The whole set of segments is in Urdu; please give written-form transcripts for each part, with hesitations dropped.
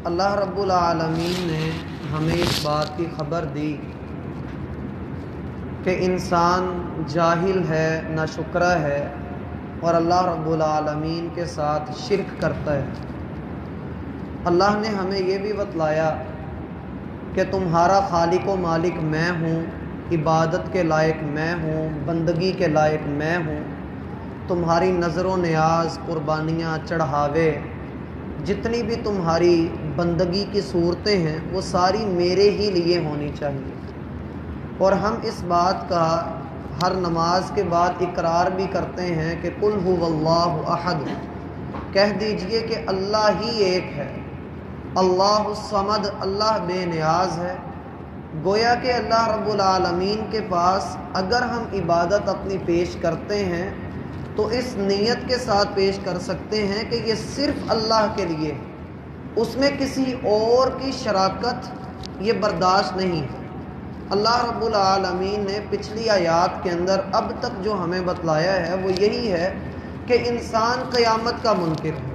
اللہ رب العالمین نے ہمیں اس بات کی خبر دی کہ انسان جاہل ہے، ناشکرہ ہے اور اللہ رب العالمین کے ساتھ شرک کرتا ہے۔ اللہ نے ہمیں یہ بھی بتلایا کہ تمہارا خالق و مالک میں ہوں، عبادت کے لائق میں ہوں، بندگی کے لائق میں ہوں۔ تمہاری نظر و نیاز، قربانیاں، چڑھاوے، جتنی بھی تمہاری بندگی کی صورتیں ہیں وہ ساری میرے ہی لیے ہونی چاہیے۔ اور ہم اس بات کا ہر نماز کے بعد اقرار بھی کرتے ہیں کہ قل هو اللہ احد، کہہ دیجئے کہ اللہ ہی ایک ہے، اللہ الصمد، اللہ بے نیاز ہے۔ گویا کہ اللہ رب العالمین کے پاس اگر ہم عبادت اپنی پیش کرتے ہیں تو اس نیت کے ساتھ پیش کر سکتے ہیں کہ یہ صرف اللہ کے لیے، اس میں کسی اور کی شراکت یہ برداشت نہیں ہے۔ اللہ رب العالمین نے پچھلی آیات کے اندر اب تک جو ہمیں بتلایا ہے وہ یہی ہے کہ انسان قیامت کا منکر ہے،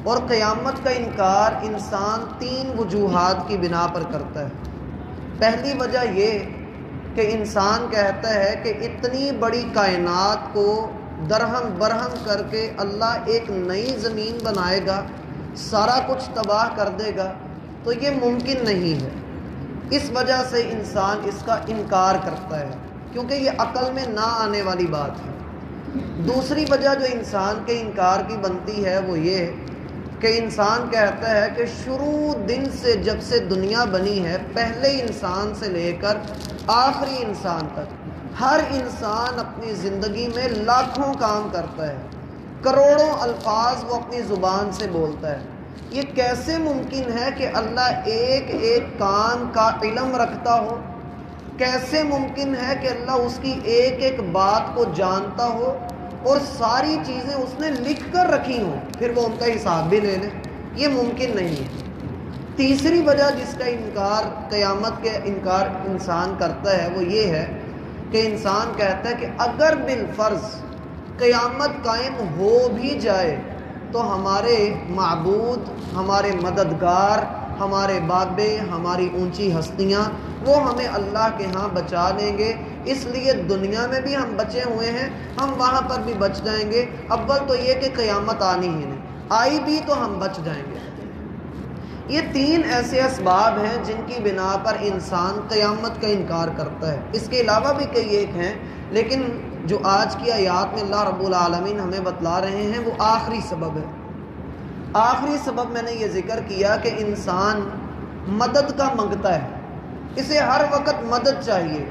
اور قیامت کا انکار انسان تین وجوہات کی بنا پر کرتا ہے۔ پہلی وجہ یہ کہ انسان کہتا ہے کہ اتنی بڑی کائنات کو درہم برہم کر کے اللہ ایک نئی زمین بنائے گا، سارا کچھ تباہ کر دے گا، تو یہ ممکن نہیں ہے۔ اس وجہ سے انسان اس کا انکار کرتا ہے، کیونکہ یہ عقل میں نہ آنے والی بات ہے۔ دوسری وجہ جو انسان کے انکار کی بنتی ہے وہ یہ کہ انسان کہتا ہے کہ شروع دن سے جب سے دنیا بنی ہے، پہلے انسان سے لے کر آخری انسان تک، ہر انسان اپنی زندگی میں لاکھوں کام کرتا ہے، کروڑوں الفاظ وہ اپنی زبان سے بولتا ہے۔ یہ کیسے ممکن ہے کہ اللہ ایک ایک کام کا علم رکھتا ہو؟ کیسے ممکن ہے کہ اللہ اس کی ایک ایک بات کو جانتا ہو اور ساری چیزیں اس نے لکھ کر رکھی ہوں، پھر وہ ان کا حساب بھی لے لے؟ یہ ممکن نہیں ہے۔ تیسری وجہ جس کا انکار، قیامت کے انکار انسان کرتا ہے وہ یہ ہے کہ انسان کہتا ہے کہ اگر بالفرض قیامت قائم ہو بھی جائے تو ہمارے معبود، ہمارے مددگار، ہمارے بابے، ہماری اونچی ہستیاں، وہ ہمیں اللہ کے ہاں بچا لیں گے، اس لیے دنیا میں بھی ہم بچے ہوئے ہیں، ہم وہاں پر بھی بچ جائیں گے۔ اول تو یہ کہ قیامت آنی ہی نہیں، آئی بھی تو ہم بچ جائیں گے۔ یہ تین ایسے اسباب ہیں جن کی بنا پر انسان قیامت کا انکار کرتا ہے۔ اس کے علاوہ بھی کئی ایک ہیں، لیکن جو آج کی آیات میں اللہ رب العالمین ہمیں بتلا رہے ہیں وہ آخری سبب ہے۔ آخری سبب میں نے یہ ذکر کیا کہ انسان مدد کا منگتا ہے، اسے ہر وقت مدد چاہیے،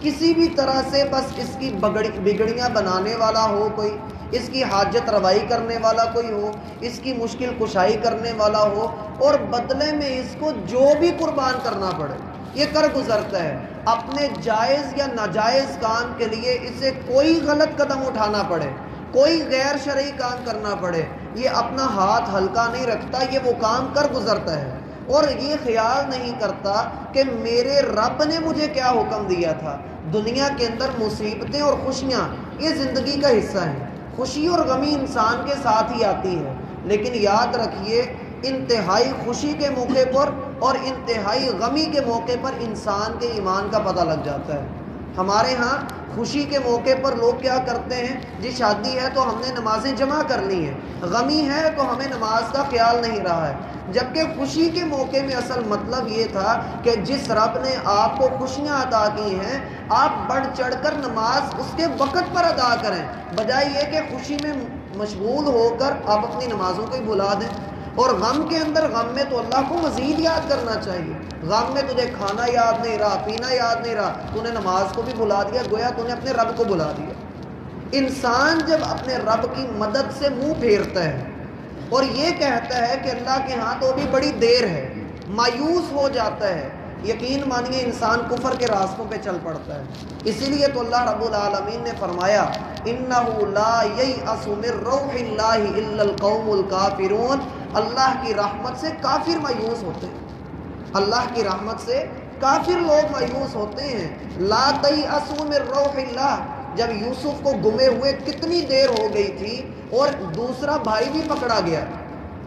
کسی بھی طرح سے، بس اس کی بگڑیاں بنانے والا ہو کوئی، اس کی حاجت روائی کرنے والا کوئی ہو، اس کی مشکل کشائی کرنے والا ہو، اور بدلے میں اس کو جو بھی قربان کرنا پڑے یہ کر گزرتا ہے۔ اپنے جائز یا ناجائز کام کے لیے اسے کوئی غلط قدم اٹھانا پڑے، کوئی غیر شرعی کام کرنا پڑے، یہ اپنا ہاتھ ہلکا نہیں رکھتا، یہ وہ کام کر گزرتا ہے، اور یہ خیال نہیں کرتا کہ میرے رب نے مجھے کیا حکم دیا تھا۔ دنیا کے اندر مصیبتیں اور خوشیاں یہ زندگی کا حصہ ہیں، خوشی اور غمی انسان کے ساتھ ہی آتی ہے، لیکن یاد رکھیے انتہائی خوشی کے موقع پر اور انتہائی غمی کے موقع پر انسان کے ایمان کا پتہ لگ جاتا ہے۔ ہمارے ہاں خوشی کے موقع پر لوگ کیا کرتے ہیں، جی شادی ہے تو ہم نے نمازیں جمع کر لی ہیں، غمی ہے تو ہمیں نماز کا خیال نہیں رہا ہے، جبکہ خوشی کے موقع میں اصل مطلب یہ تھا کہ جس رب نے آپ کو خوشیاں عطا کی ہیں آپ بڑھ چڑھ کر نماز اس کے وقت پر ادا کریں، بجائے یہ کہ خوشی میں مشغول ہو کر آپ اپنی نمازوں کو ہی بھلا دیں۔ اور غم کے اندر، غم میں تو اللہ کو مزید یاد کرنا چاہیے۔ غم میں تجھے کھانا یاد نہیں رہا، پینا یاد نہیں رہا، تو نے نماز کو بھی بھلا دیا، گویا تو نے اپنے رب کو بھلا دیا۔ انسان جب اپنے رب کی مدد سے منہ پھیرتا ہے اور یہ کہتا ہے کہ اللہ کے ہاں تو بھی بڑی دیر ہے، مایوس ہو جاتا ہے، یقین مانیے انسان کفر کے راستوں پہ چل پڑتا ہے۔ اسی لیے تو اللہ رب العالمین نے فرمایا اِنَّهُ لَا يَيْأَسُ مِن رَّوْحِ اللَّهِ إِلَّا الْقَوْمُ الْكَافِرُونَ۔ اللہ کی رحمت سے کافر مایوس ہوتے ہیں، اللہ کی رحمت سے کافر لوگ مایوس ہوتے ہیں۔ لا تَيْأَسُوا مِن رَّوْحِ اللَّهِ، جب یوسف کو گمے ہوئے کتنی دیر ہو گئی تھی اور دوسرا بھائی بھی پکڑا گیا،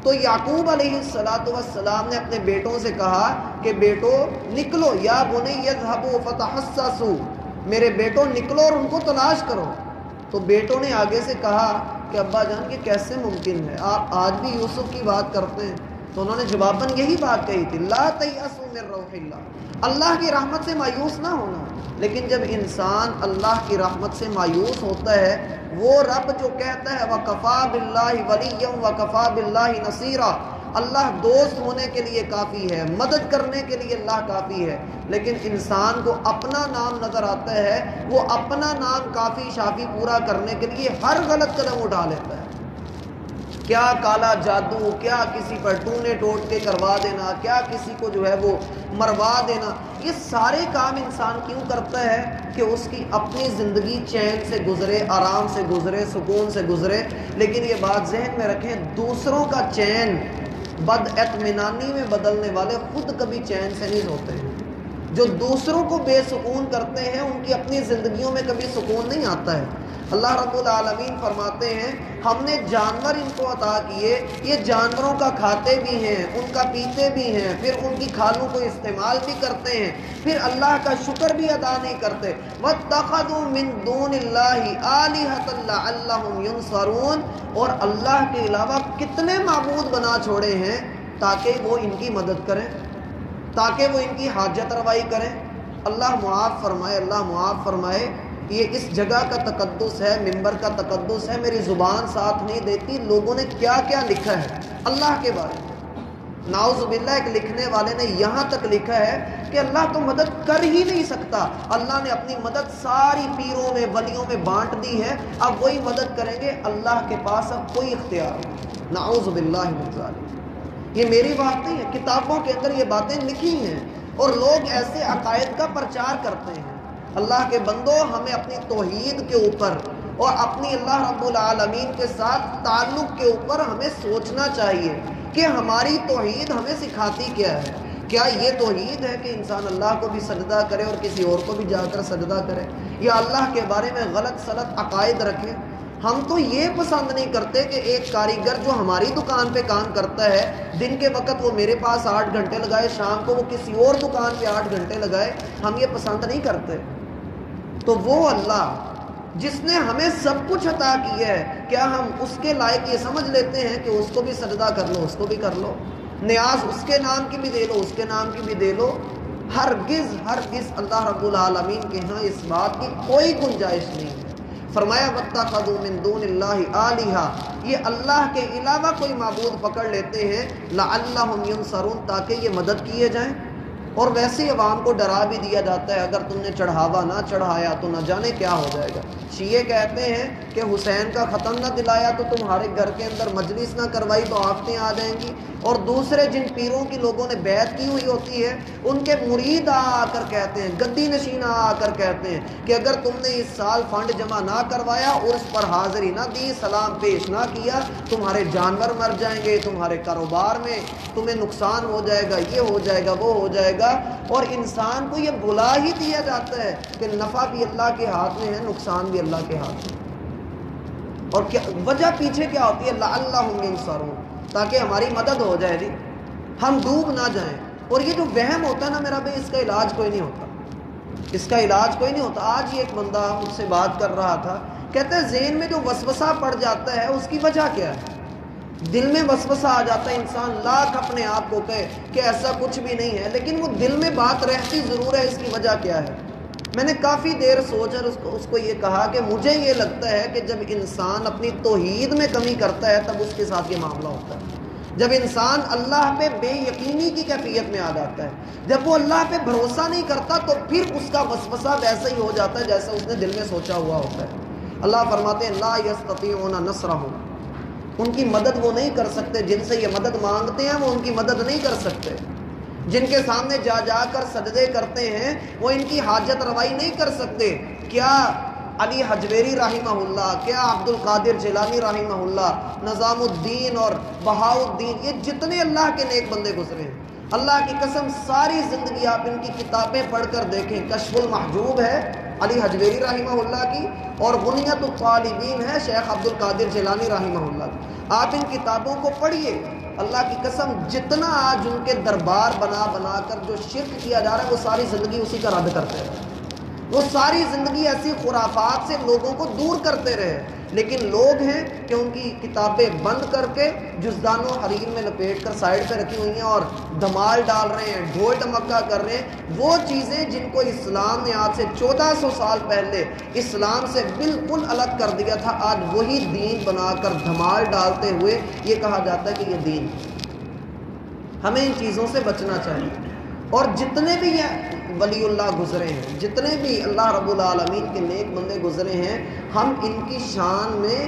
تو یعقوب علیہ السلام نے اپنے بیٹوں سے کہا کہ بیٹو نکلو، یا بنی یذهبوا فتحسسوا، میرے بیٹوں نکلو اور ان کو تلاش کرو۔ تو بیٹوں نے آگے سے کہا کہ ابا جان یہ کیسے ممکن ہے، آپ آج بھی یوسف کی بات کرتے ہیں؟ تو انہوں نے جواباً یہی بات کہی تھی، لا تیأسوا من روح اللہ، اللہ کی رحمت سے مایوس نہ ہونا۔ لیکن جب انسان اللہ کی رحمت سے مایوس ہوتا ہے، وہ رب جو کہتا ہے وَكَفَى بِاللَّهِ وَلِيًّا وَكَفَى بِاللَّهِ نَصِيرًا، اللہ دوست ہونے کے لیے کافی ہے، مدد کرنے کے لیے اللہ کافی ہے، لیکن انسان کو اپنا نام نظر آتا ہے، وہ اپنا نام کافی شافی پورا کرنے کے لیے ہر غلط قدم اٹھا لیتا ہے۔ کیا کالا جادو، کیا کسی پر ٹونے ٹوٹ کے کروا دینا، کیا کسی کو جو ہے وہ مروا دینا، یہ سارے کام انسان کیوں کرتا ہے؟ کہ اس کی اپنی زندگی چین سے گزرے، آرام سے گزرے، سکون سے گزرے۔ لیکن یہ بات ذہن میں رکھیں، دوسروں کا چین بد اطمینانی میں بدلنے والے خود کبھی چین سے نہیں ہوتے ہیں۔ جو دوسروں کو بے سکون کرتے ہیں ان کی اپنی زندگیوں میں کبھی سکون نہیں آتا ہے۔ اللہ رب العالمین فرماتے ہیں ہم نے جانور ان کو عطا کیے، یہ جانوروں کا کھاتے بھی ہیں، ان کا پیتے بھی ہیں، پھر ان کی کھالوں کو استعمال بھی کرتے ہیں، پھر اللہ کا شکر بھی ادا نہیں کرتے۔ وَاتَّخَذُوا مِن دُونِ اللَّهِ آلِهَةً لَعَلَّهُمْ يُنصَرُونَ، اور اللہ کے علاوہ کتنے معبود بنا چھوڑے ہیں تاکہ وہ ان کی مدد کریں، تاکہ وہ ان کی حاجت روائی کریں۔ اللہ معاف فرمائے، اللہ معاف فرمائے۔ یہ اس جگہ کا تقدس ہے، منبر کا تقدس ہے، میری زبان ساتھ نہیں دیتی لوگوں نے کیا کیا لکھا ہے اللہ کے بارے میں۔ نعوذ باللہ، ایک لکھنے والے نے یہاں تک لکھا ہے کہ اللہ تو مدد کر ہی نہیں سکتا، اللہ نے اپنی مدد ساری پیروں میں ولیوں میں بانٹ دی ہے، اب وہی مدد کریں گے، اللہ کے پاس اب کوئی اختیار نہیں۔ نعوذ باللہ من ذالک۔ یہ میری بات نہیں ہے، کتابوں کے اندر یہ باتیں لکھی ہیں، اور لوگ ایسے عقائد کا پرچار کرتے ہیں۔ اللہ کے بندو، ہمیں اپنی توحید کے اوپر اور اپنی اللہ رب العالمین کے ساتھ تعلق کے اوپر ہمیں سوچنا چاہیے کہ ہماری توحید ہمیں سکھاتی کیا ہے۔ کیا یہ توحید ہے کہ انسان اللہ کو بھی سجدہ کرے اور کسی اور کو بھی جا کر سجدہ کرے، یا اللہ کے بارے میں غلط سلط عقائد رکھے؟ ہم تو یہ پسند نہیں کرتے کہ ایک کاریگر جو ہماری دکان پہ کام کرتا ہے، دن کے وقت وہ میرے پاس 8 گھنٹے لگائے، شام کو وہ کسی اور دکان پہ 8 گھنٹے لگائے، ہم یہ پسند نہیں کرتے۔ تو وہ اللہ جس نے ہمیں سب کچھ عطا کیا ہے، کیا ہم اس کے لائق یہ سمجھ لیتے ہیں کہ اس کو بھی سجدہ کر لو، اس کو بھی کر لو، نیاز اس کے نام کی بھی دے لو، اس کے نام کی بھی دے لو؟ ہرگز ہرگز اللہ رب العالمین کے ہاں اس بات کی کوئی گنجائش نہیں ہے۔ فرمایا وَاتَّخَذُوا مِن دُونِ اللَّهِ آلِهَةً، یہ اللہ کے علاوہ کوئی معبود پکڑ لیتے ہیں، لَعَلَّهُمْ يُنصَرُونَ، تاکہ یہ مدد کیے جائیں۔ اور ویسے ہی عوام کو ڈرا بھی دیا جاتا ہے اگر تم نے چڑھاوا نہ چڑھایا تو نہ جانے کیا ہو جائے گا۔ شیعہ کہتے ہیں کہ حسین کا ختم نہ دلایا تو تمہارے گھر کے اندر مجلس نہ کروائی تو آفتیں آ جائیں گی، اور دوسرے جن پیروں کی لوگوں نے بیعت کی ہوئی ہوتی ہے ان کے مرید آ کر کہتے ہیں، گدی نشین آ کر کہتے ہیں کہ اگر تم نے اس سال فنڈ جمع نہ کروایا، عرس پر حاضری نہ دی، سلام پیش نہ کیا، تمہارے جانور مر جائیں گے، تمہارے کاروبار میں تمہیں نقصان ہو جائے گا، یہ ہو جائے گا، وہ ہو جائے گا۔ اور انسان کو یہ بلا ہی دیا جاتا ہے کہ نفع بھی اللہ کے ہاتھ میں ہے، نقصان بھی اللہ کے ہاتھ میں۔ اور کیا وجہ پیچھے کیا ہوتی ہے؟ لعلہم ینصرون، تاکہ ہماری مدد ہو جائے جی، ہم ڈوب نہ جائیں۔ اور یہ جو وہم ہوتا ہے نا میرا بھائی، اس کا علاج کوئی نہیں ہوتا، اس کا علاج کوئی نہیں ہوتا۔ آج ہی ایک بندہ مجھ سے بات کر رہا تھا، کہتا ہے ذہن میں جو وسوسہ پڑ جاتا ہے اس کی وجہ کیا ہے؟ دل میں وسوسہ آ جاتا ہے، انسان لاکھ اپنے آپ کو کہے کہ ایسا کچھ بھی نہیں ہے، لیکن وہ دل میں بات رہتی ضرور ہے، اس کی وجہ کیا ہے؟ میں نے کافی دیر سوچ کر اس کو یہ کہا کہ مجھے یہ لگتا ہے کہ جب انسان اپنی توحید میں کمی کرتا ہے تب اس کے ساتھ یہ معاملہ ہوتا ہے۔ جب انسان اللہ پہ بے یقینی کی کیفیت میں آ جاتا ہے، جب وہ اللہ پہ بھروسہ نہیں کرتا تو پھر اس کا وسوسہ ویسا ہی ہو جاتا ہے جیسا اس نے دل میں سوچا ہوا ہوتا ہے۔ اللہ فرماتے ہیں لا یستطیعون نصرہم، ان کی مدد وہ نہیں کر سکتے، جن سے یہ مدد مانگتے ہیں وہ ان کی مدد نہیں کر سکتے، جن کے سامنے جا جا کر سجدے کرتے ہیں وہ ان کی حاجت روائی نہیں کر سکتے۔ کیا علی حجویری رحمہ اللہ، کیا عبد القادر جیلانی رحمہ اللہ، نظام الدین اور بہاء الدین، یہ جتنے اللہ کے نیک بندے گزرے ہیں، اللہ کی قسم ساری زندگی آپ ان کی کتابیں پڑھ کر دیکھیں۔ کشف المحجوب ہے علی حجویری رحمہ اللہ کی، اور غنیۃ الطالبین ہے شیخ عبد القادر جیلانی رحمہ اللہ کی۔ آپ ان کتابوں کو پڑھیے، اللہ کی قسم جتنا آج ان کے دربار بنا بنا کر جو شرک کیا جا رہا ہے وہ ساری زندگی اسی کا رد کرتے رہے، وہ ساری زندگی ایسی خرافات سے لوگوں کو دور کرتے رہے، لیکن لوگ ہیں کہ ان کی کتابیں بند کر کے جزدان و حریر میں لپیٹ کر سائڈ پہ رکھی ہوئی ہیں اور دھمال ڈال رہے ہیں، ڈھول ڈمکا کر رہے ہیں۔ وہ چیزیں جن کو اسلام نے آج سے 1400 سال پہلے اسلام سے بالکل الگ کر دیا تھا، آج وہی دین بنا کر دھمال ڈالتے ہوئے یہ کہا جاتا ہے کہ یہ دین۔ ہمیں ان چیزوں سے بچنا چاہیے، اور جتنے بھی یہ ولی اللہ گزرے ہیں، جتنے بھی اللہ رب العالمین کے نیک بندے گزرے ہیں، ہم ان کی شان میں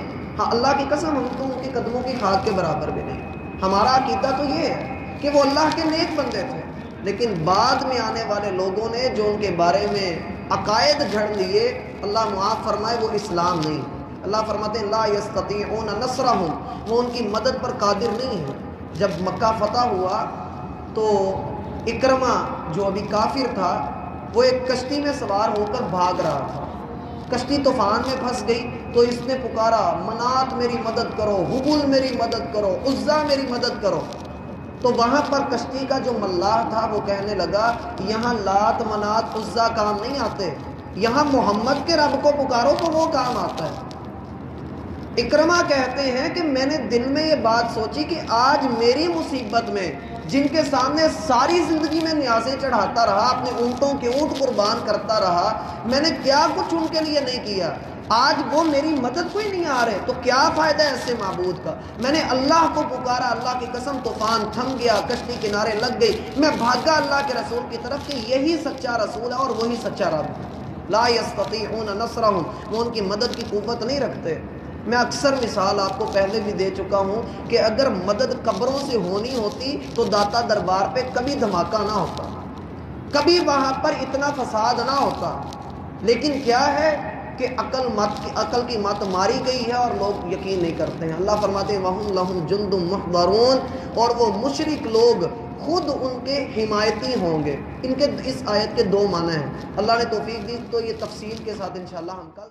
اللہ کی قسم ہم تو ان کے قدموں کی خاک کے برابر بھی نہیں۔ ہمارا عقیدہ تو یہ ہے کہ وہ اللہ کے نیک بندے تھے، لیکن بعد میں آنے والے لوگوں نے جو ان کے بارے میں عقائد گھڑ لیے، اللہ معاف فرمائے، وہ اسلام نہیں۔ اللہ فرماتے ہیں لا یستطیعون نصرہم، وہ ان کی مدد پر قادر نہیں ہے۔ جب مکہ فتح ہوا تو اکرمہ جو ابھی کافر تھا وہ ایک کشتی میں سوار ہو کر بھاگ رہا تھا، کشتی طوفان میں پھنس گئی تو اس نے پکارا منات میری مدد کرو، ہبل میری مدد کرو، عزا میری مدد کرو۔ تو وہاں پر کشتی کا جو ملاح تھا وہ کہنے لگا یہاں لات منات عزا کام نہیں آتے، یہاں محمد کے رب کو پکارو تو وہ کام آتا ہے۔ اکرمہ کہتے ہیں کہ میں نے دل میں یہ بات سوچی کہ آج میری مصیبت میں جن کے سامنے ساری زندگی میں نیازیں چڑھاتا رہا، اپنے اونٹوں کے اونٹ قربان کرتا رہا، میں نے کیا کچھ ان کے لیے نہیں کیا، آج وہ میری مدد کو ہی نہیں آ رہے، تو کیا فائدہ ہے ایسے معبود کا۔ میں نے اللہ کو پکارا، اللہ کی قسم طوفان تھم گیا، کشتی کنارے لگ گئی، میں بھاگا اللہ کے رسول کی طرف کہ یہی سچا رسول ہے اور وہی سچا رب۔ لا یستطیعون نصرہم، وہ ان کی مدد کی قوت نہیں رکھتے۔ میں اکثر مثال آپ کو پہلے بھی دے چکا ہوں کہ اگر مدد قبروں سے ہونی ہوتی تو داتا دربار پہ کبھی دھماکہ نہ ہوتا، کبھی وہاں پر اتنا فساد نہ ہوتا، لیکن کیا ہے کہ عقل کی مت ماری گئی ہے اور لوگ یقین نہیں کرتے ہیں۔ اللہ فرماتے ہیں وَهُمْ لَهُمْ جُنْدٌ مُحْضَرُونَ، اور وہ مشرک لوگ خود ان کے حمایتی ہوں گے۔ ان کے اس آیت کے دو معنی ہیں، اللہ نے توفیق دی تو یہ تفصیل کے ساتھ انشاءاللہ ہم کل